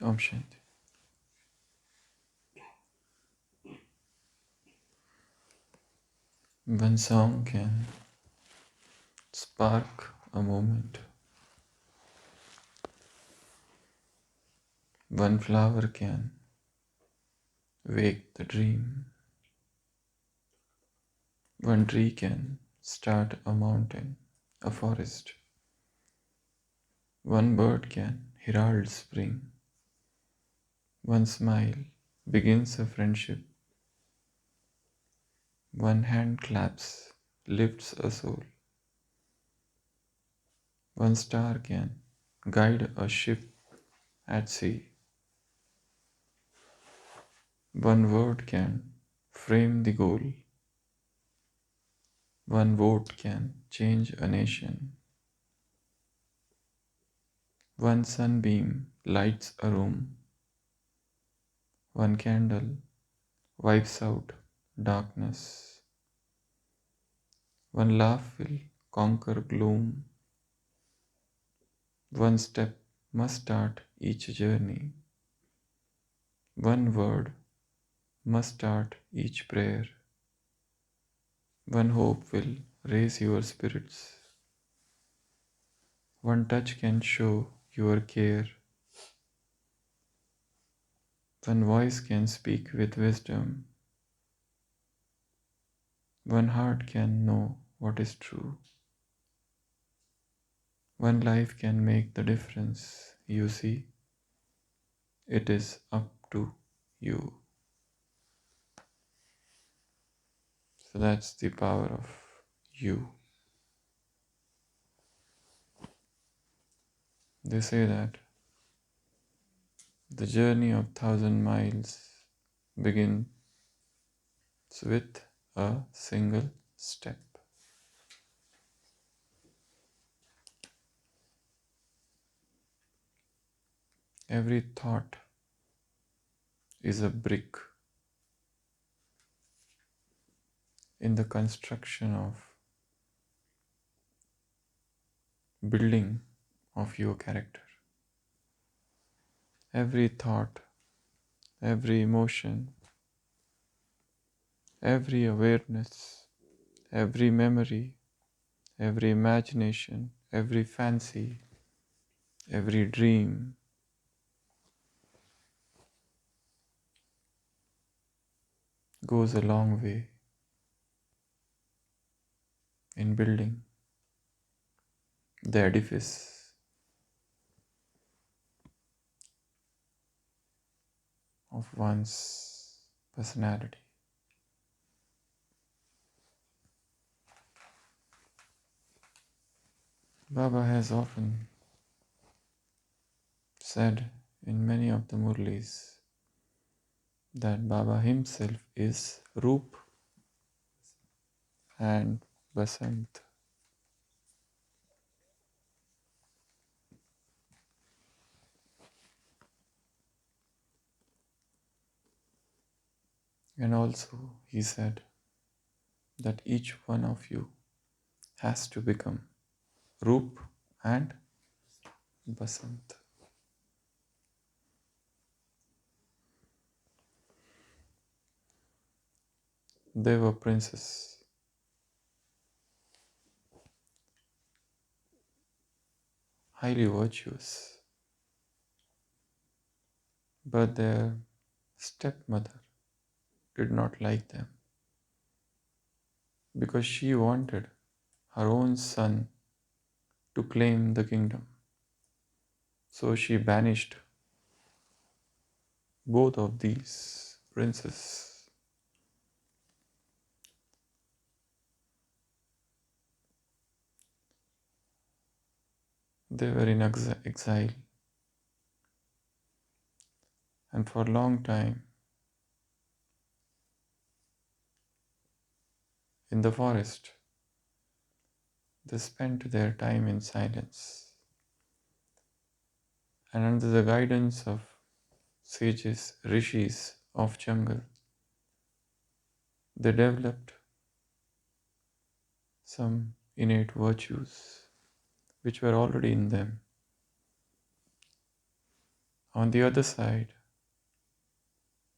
Om Shanti. One song can spark a moment. One flower can wake the dream. One tree can start a mountain, a forest. One bird can herald spring. One smile begins a friendship. One hand claps, lifts a soul. One star can guide a ship at sea. One word can frame the goal. One vote can change a nation. One sunbeam lights a room. One candle wipes out darkness. One laugh will conquer gloom. One step must start each journey. One word must start each prayer. One hope will raise your spirits. One touch can show your care. One voice can speak with wisdom. One heart can know what is true. One life can make the difference. You see, it is up to you. So that's the power of you. They say that the journey of 1,000 miles begins with a single step. Every thought is a brick in the construction of building of your character. Every thought, every emotion, every awareness, every memory, every imagination, every fancy, every dream goes a long way in building the edifice of one's personality. Baba has often said in many of the Murlis that Baba himself is Roop and Basant. And also he said that each one of you has to become Roop and Basant. They were princes, highly virtuous, but their stepmother did not like them because she wanted her own son to claim the kingdom. So she banished both of these princes. They were in exile, and for a long time in the forest they spent their time in silence, and under the guidance of sages, rishis of jungle, they developed some innate virtues which were already in them. On the other side,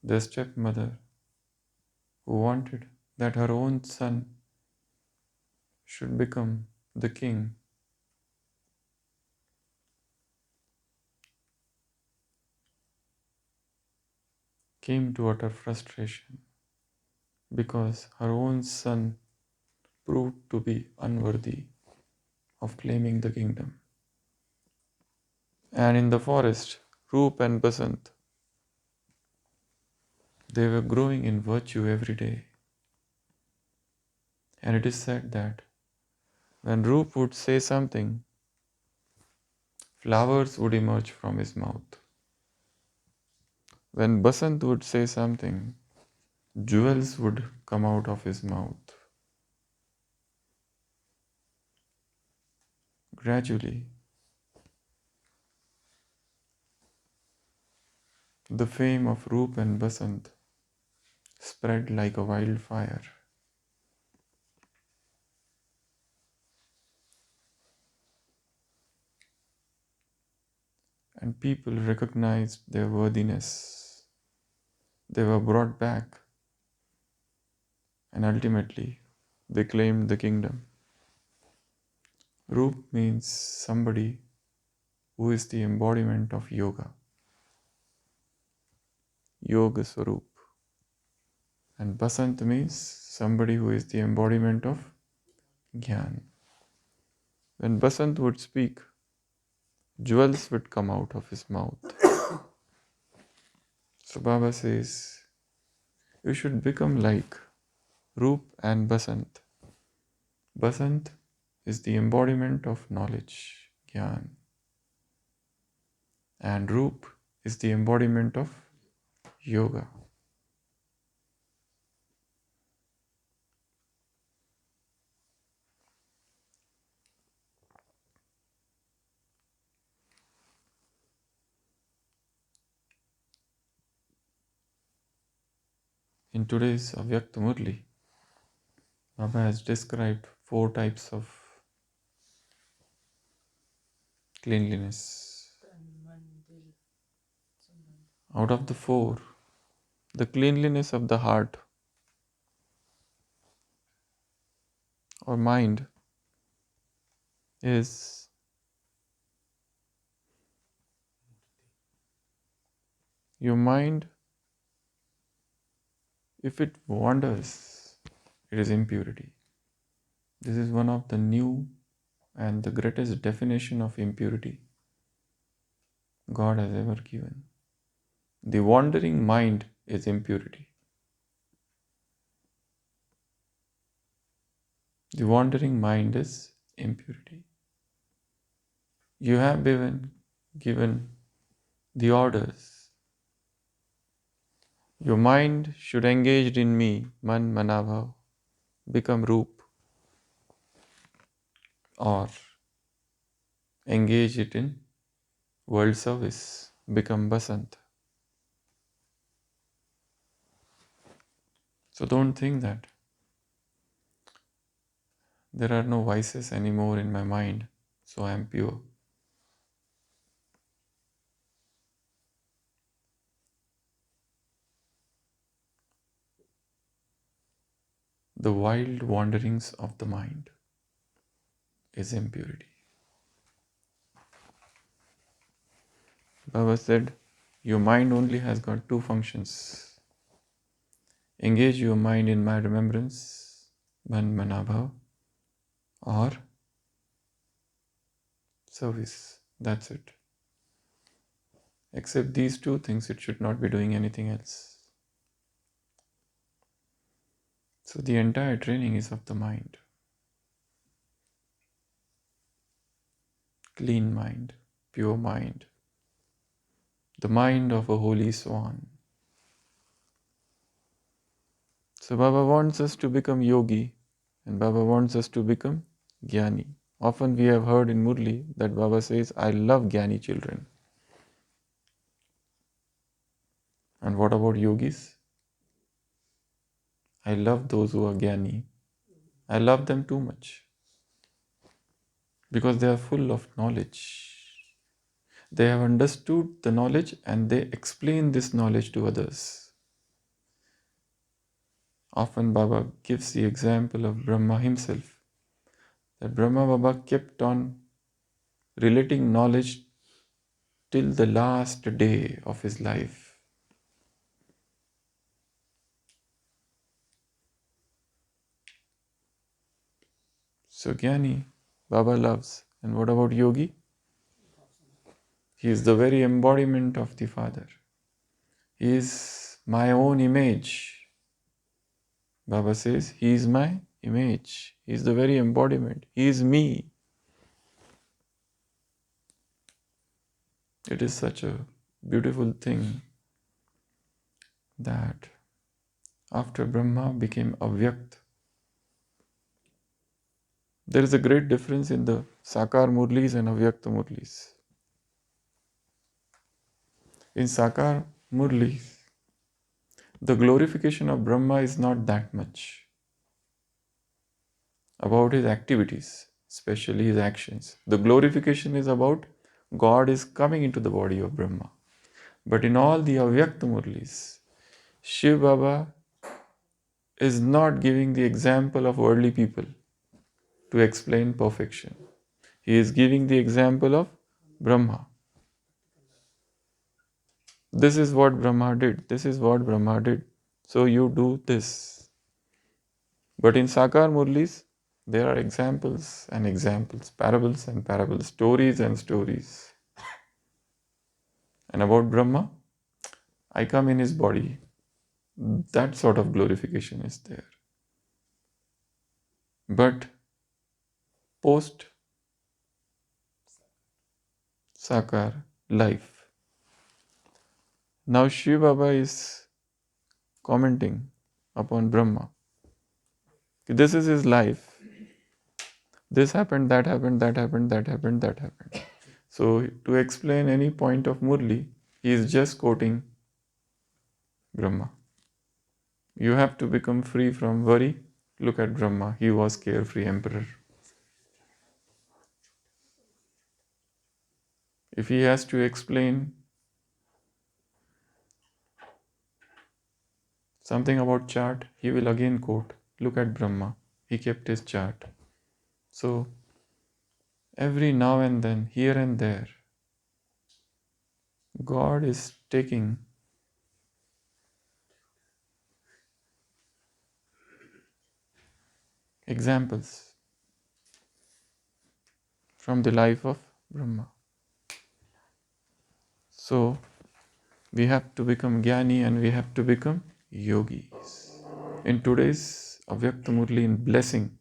the stepmother who wanted that her own son should become the king came to utter frustration because her own son proved to be unworthy of claiming the kingdom. And in the forest, Roop and Basant, they were growing in virtue every day. And it is said that when Roop would say something, flowers would emerge from his mouth. When Basant would say something, jewels would come out of his mouth. Gradually, the fame of Roop and Basant spread like a wildfire. And people recognized their worthiness. They were brought back, and ultimately, they claimed the kingdom. Roop means somebody who is the embodiment of yoga, Yoga Swarup. And Basant means somebody who is the embodiment of Gyan. When Basant would speak, jewels would come out of his mouth. So Baba says, you should become like Roop and Basant. Basant is the embodiment of knowledge, Gyan. And Roop is the embodiment of yoga. In today's Avyakta Murli, Baba has described 4 types of cleanliness. Out of the 4, the cleanliness of the heart or mind is your mind, if it wanders, it is impurity. This is one of the new and the greatest definition of impurity God has ever given. The wandering mind is impurity. The wandering mind is impurity. You have been given the orders. Your mind should engage in me, man manabhav, become Roop, or engage it in world service, become Basant. So don't think that there are no vices anymore in my mind, so I am pure. The wild wanderings of the mind is impurity. Baba said, your mind only has got 2 functions. Engage your mind in my remembrance, man manabhav, or service. That's it. Except these 2 things, it should not be doing anything else. So the entire training is of the mind. Clean mind, pure mind, the mind of a holy swan. So Baba wants us to become yogi, and Baba wants us to become jnani. Often we have heard in Murli that Baba says, I love jnani children. And what about yogis? I love those who are jnani. I love them too much because they are full of knowledge. They have understood the knowledge and they explain this knowledge to others. Often Baba gives the example of Brahma himself, that Brahma Baba kept on relating knowledge till the last day of his life. So Jnani, Baba loves. And what about Yogi? He is the very embodiment of the Father. He is my own image. Baba says, he is my image. He is the very embodiment. He is me. It is such a beautiful thing that after Brahma became Avyakt, there is a great difference in the Sakar Murlis and Avyakt Murlis. In Sakar Murlis, the glorification of Brahma is not that much about his activities, especially his actions. The glorification is about God is coming into the body of Brahma. But in all the Avyakt Murlis, Shiv Baba is not giving the example of worldly people to explain perfection. He is giving the example of Brahma. This is what Brahma did. This is what Brahma did. So you do this. But in Sakar Murlis, there are examples and examples, parables and parables, stories and stories. And about Brahma, I come in his body. That sort of glorification is there. But post Sakar life, now Shiv Baba is commenting upon Brahma. This is his life. This happened, that happened, that happened, that happened, that happened. So to explain any point of Murli, he is just quoting Brahma. You have to become free from worry. Look at Brahma. He was carefree emperor. If he has to explain something about chart, he will again quote, look at Brahma. He kept his chart. So every now and then, here and there, God is taking examples from the life of Brahma. So we have to become Jnani and we have to become yogis. In today's Avyakta Murli in Blessing,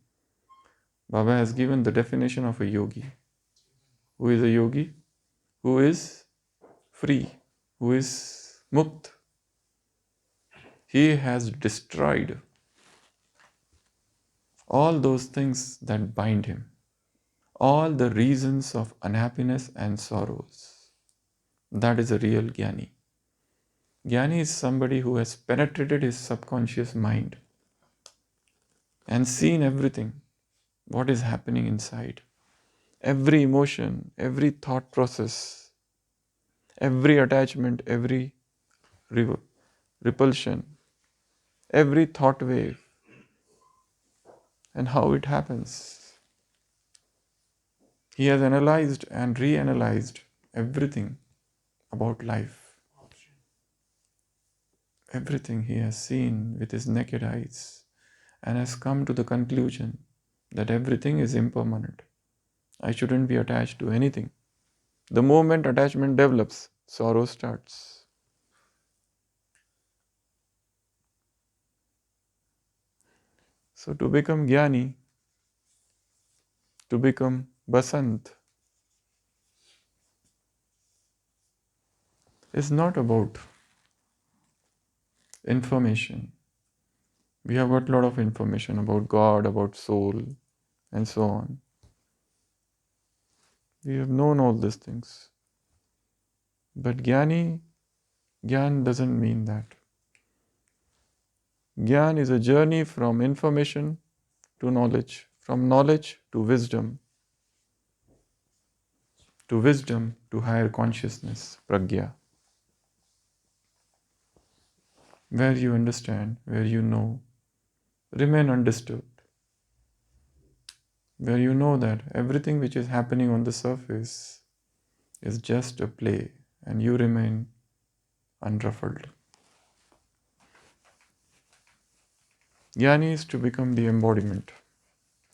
Baba has given the definition of a yogi. Who is a yogi? Who is free, who is mukt. He has destroyed all those things that bind him, all the reasons of unhappiness and sorrows. That is a real Jnani. Jnani is somebody who has penetrated his subconscious mind and seen everything, what is happening inside. Every emotion, every thought process, every attachment, every repulsion, every thought wave, and how it happens. He has analyzed and reanalyzed everything about life. Everything he has seen with his naked eyes and has come to the conclusion that everything is impermanent. I shouldn't be attached to anything. The moment attachment develops, sorrow starts. So to become Jnani, to become Basant, is not about information. We have got a lot of information about God, about soul, and so on. We have known all these things. But Jnani, Jnana doesn't mean that. Jnana is a journey from information to knowledge, from knowledge to wisdom. to wisdom, to higher consciousness, pragya, where you understand, where you know, remain undisturbed, where you know that everything which is happening on the surface is just a play and you remain unruffled. Jnani is to become the embodiment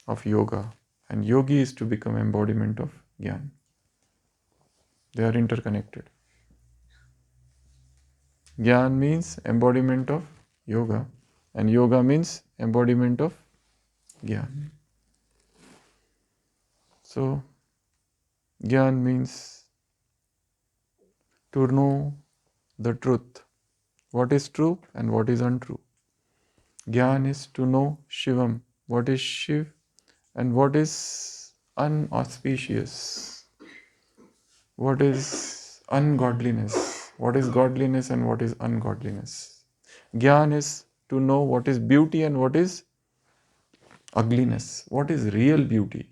of yoga, and yogi is to become embodiment of jnana. They are interconnected. Jnana means embodiment of yoga, and yoga means embodiment of jnana. So, jnana means to know the truth, what is true and what is untrue. Jnana is to know Shivam, what is Shiv and what is unauspicious, what is ungodliness, what is godliness and what is ungodliness. Gyan is to know what is beauty and what is ugliness, what is real beauty.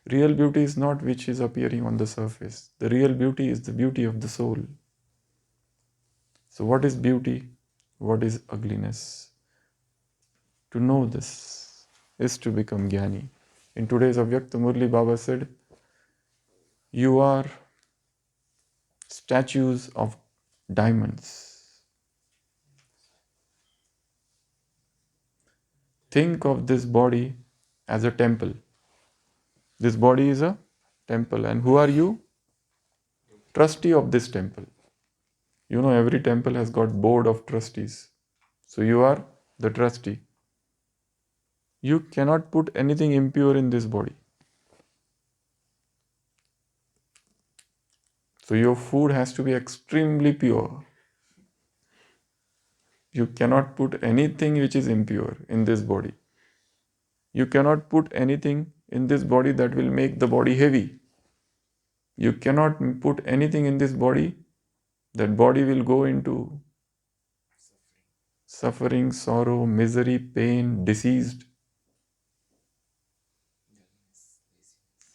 Real beauty is not which is appearing on the surface. The real beauty is the beauty of the soul. So what is beauty? What is ugliness? To know this is to become Jnani. In today's Avyakta Murli, Baba said, you are statues of diamonds. Think of this body as a temple. This body is a temple. And who are you? Trustee of this temple. You know, every temple has got board of trustees. So you are the trustee. You cannot put anything impure in this body. So your food has to be extremely pure. You cannot put anything which is impure in this body. You cannot put anything in this body that will make the body heavy. You cannot put anything in this body, that body will go into suffering, sorrow, misery, pain, diseased,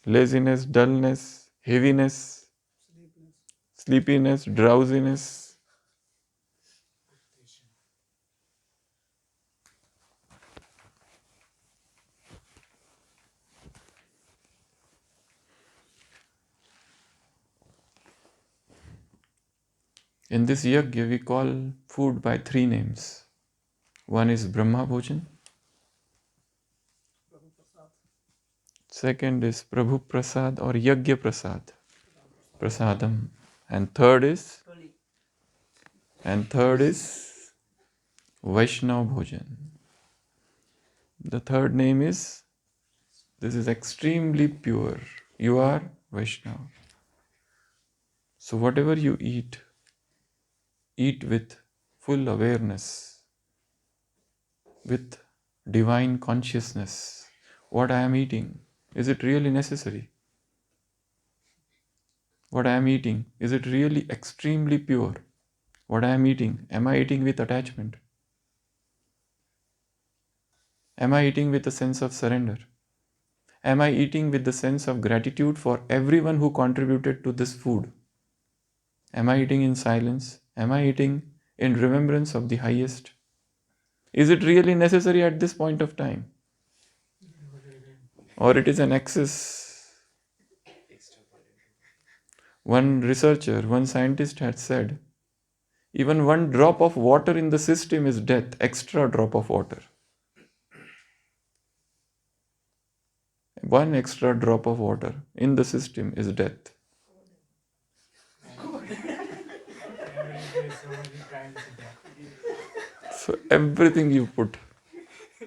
laziness, dullness, heaviness, sleepiness, drowsiness. In this yajna, we call food by three names. One is Brahma Bhojan. Second is Prabhu Prasad or Yajna Prasad, Prasadam. And third is Vaishnav Bhojan. The third name is, this is extremely pure. You are Vaishnav. So whatever you eat with full awareness, with divine consciousness. What I am eating, is it really necessary? What I am eating, is it really extremely pure? What I am eating, am I eating with attachment? Am I eating with a sense of surrender? Am I eating with the sense of gratitude for everyone who contributed to this food? Am I eating in silence? Am I eating in remembrance of the highest? Is it really necessary at this point of time? Or it is an excess? One researcher, one scientist had said, even one drop of water in the system is death, extra drop of water. One extra drop of water in the system is death. So everything you put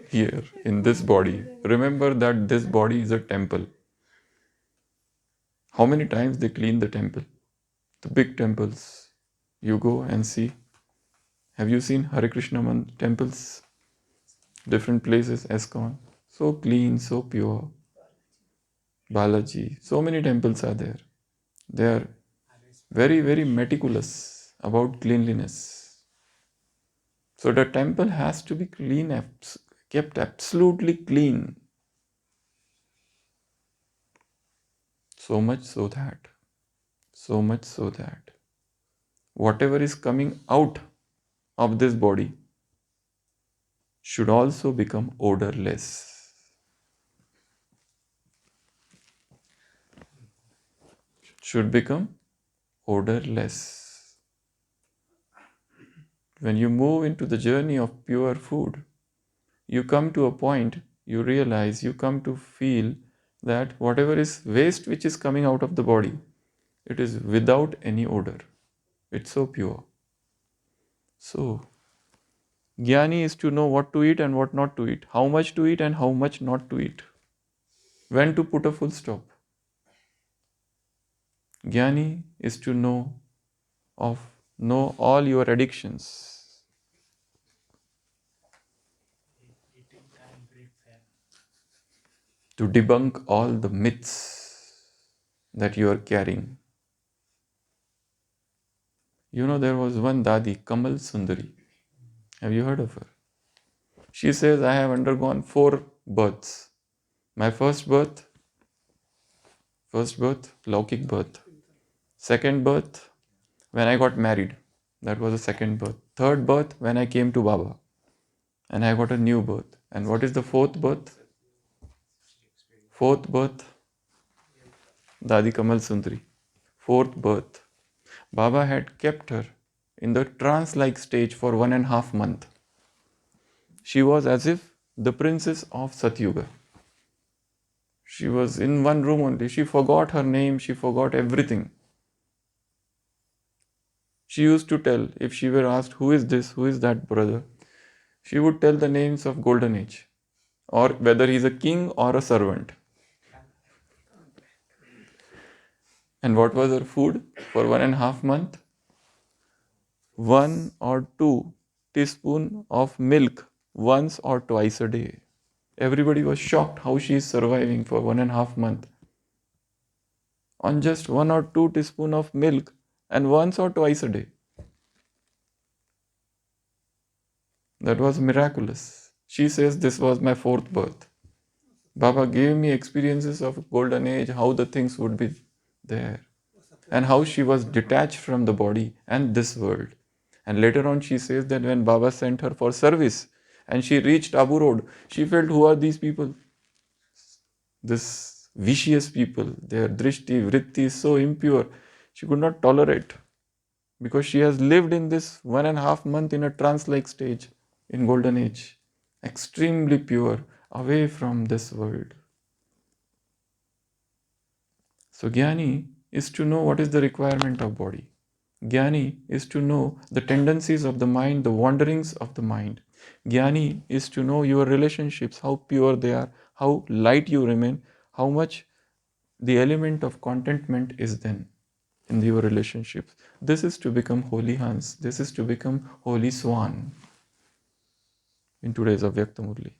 here in this body, remember that this body is a temple. How many times they clean the temple? The big temples. You go and see. Have you seen Hare Krishna temples? Different places, ISKCON. So clean, so pure. Balaji. So many temples are there. They are very, very meticulous about cleanliness. So the temple has to be clean, kept absolutely clean. So much so that So much so that whatever is coming out of this body should also become odorless. Should become odorless. When you move into the journey of pure food, you come to a point, you realize, you come to feel that whatever is waste which is coming out of the body, it is without any odor. It's so pure. So, Jnani is to know what to eat and what not to eat, how much to eat and how much not to eat, when to put a full stop. Jnani is to know all your addictions. To debunk all the myths that you are carrying. You know, there was one Dadi, Kamal Sundari. Have you heard of her? She says, I have undergone 4 births. My first birth, Laukik birth. Second birth, when I got married. That was the second birth. Third birth, when I came to Baba. And I got a new birth. And what is the fourth birth? Fourth birth, Dadi Kamal Sundari. Fourth birth. Baba had kept her in the trance-like stage for 1.5 months. She was as if the princess of Satyuga. She was in one room only. She forgot her name. She forgot everything. She used to tell, if she were asked, who is this, who is that brother? She would tell the names of Golden Age, or whether he is a king or a servant. And what was her food for 1.5 months? 1 or 2 teaspoons of milk once or twice a day. Everybody was shocked how she is surviving for 1.5 months on just 1 or 2 teaspoons of milk and once or twice a day. That was miraculous. She says, this was my 4th birth. Baba gave me experiences of golden age, how the things would be there, and how she was detached from the body and this world. And later on she says that when Baba sent her for service and she reached Abu Road, she felt, who are these people? This vicious people, their drishti, vritti is so impure. She could not tolerate, because she has lived in this 1.5 months in a trance-like stage in golden age, extremely pure, away from this world. So Jnani is to know what is the requirement of body. Jnani is to know the tendencies of the mind, the wanderings of the mind. Jnani is to know your relationships, how pure they are, how light you remain, how much the element of contentment is then in your relationships. This is to become holy Hans. This is to become holy Swan in today's Avyakta Murli.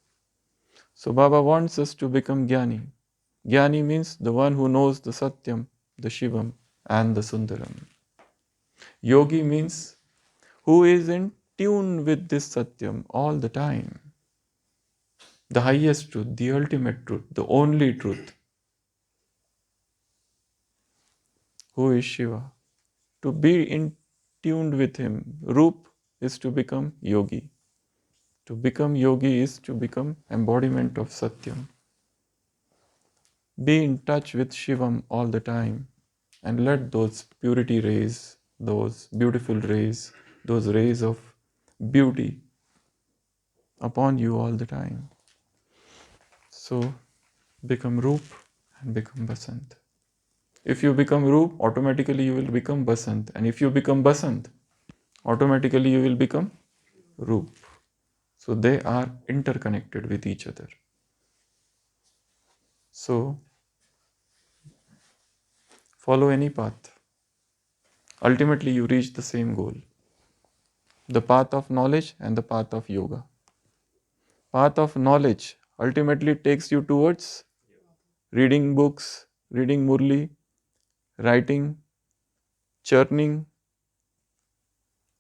So Baba wants us to become Jnani. Jnani means the one who knows the Satyam, the Shivam and the Sundaram. Yogi means who is in tune with this Satyam all the time. The highest truth, the ultimate truth, the only truth. Who is Shiva? To be in tuned with him. Roop is to become yogi. To become yogi is to become embodiment of Satyam. Be in touch with Shivam all the time and let those purity rays, those beautiful rays, those rays of beauty upon you all the time. So become Roop and become Basant. If you become Roop, automatically you will become Basant. And if you become Basant, automatically you will become Roop. So they are interconnected with each other. So follow any path. Ultimately you reach the same goal. The path of knowledge and the path of yoga. Path of knowledge ultimately takes you towards reading books, reading Murli, writing, churning,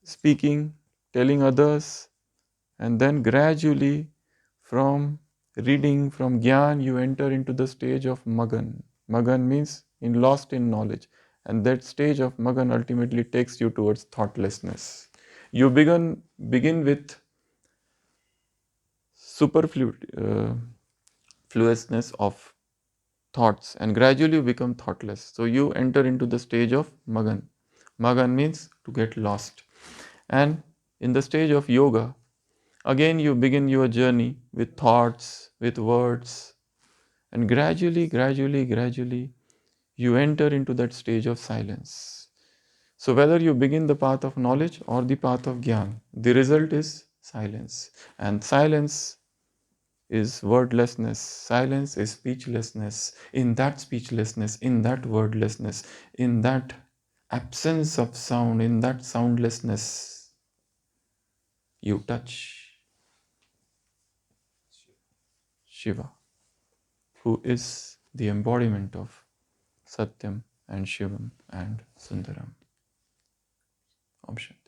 speaking, telling others, and then gradually from reading, from Gyan, you enter into the stage of Magan. Magan means lost in knowledge. And that stage of Magan ultimately takes you towards thoughtlessness. You begin with superfluousness of thoughts, and gradually you become thoughtless. So you enter into the stage of Magan. Magan means to get lost. And in the stage of yoga, again you begin your journey with thoughts, with words, and gradually you enter into that stage of silence. So whether you begin the path of knowledge or the path of Gyan, the result is silence. And silence is wordlessness. Silence is speechlessness. In that speechlessness, in that wordlessness, in that absence of sound, in that soundlessness, you touch Shiva, who is the embodiment of Satyam and Shivam and Sundaram. Om Shanti.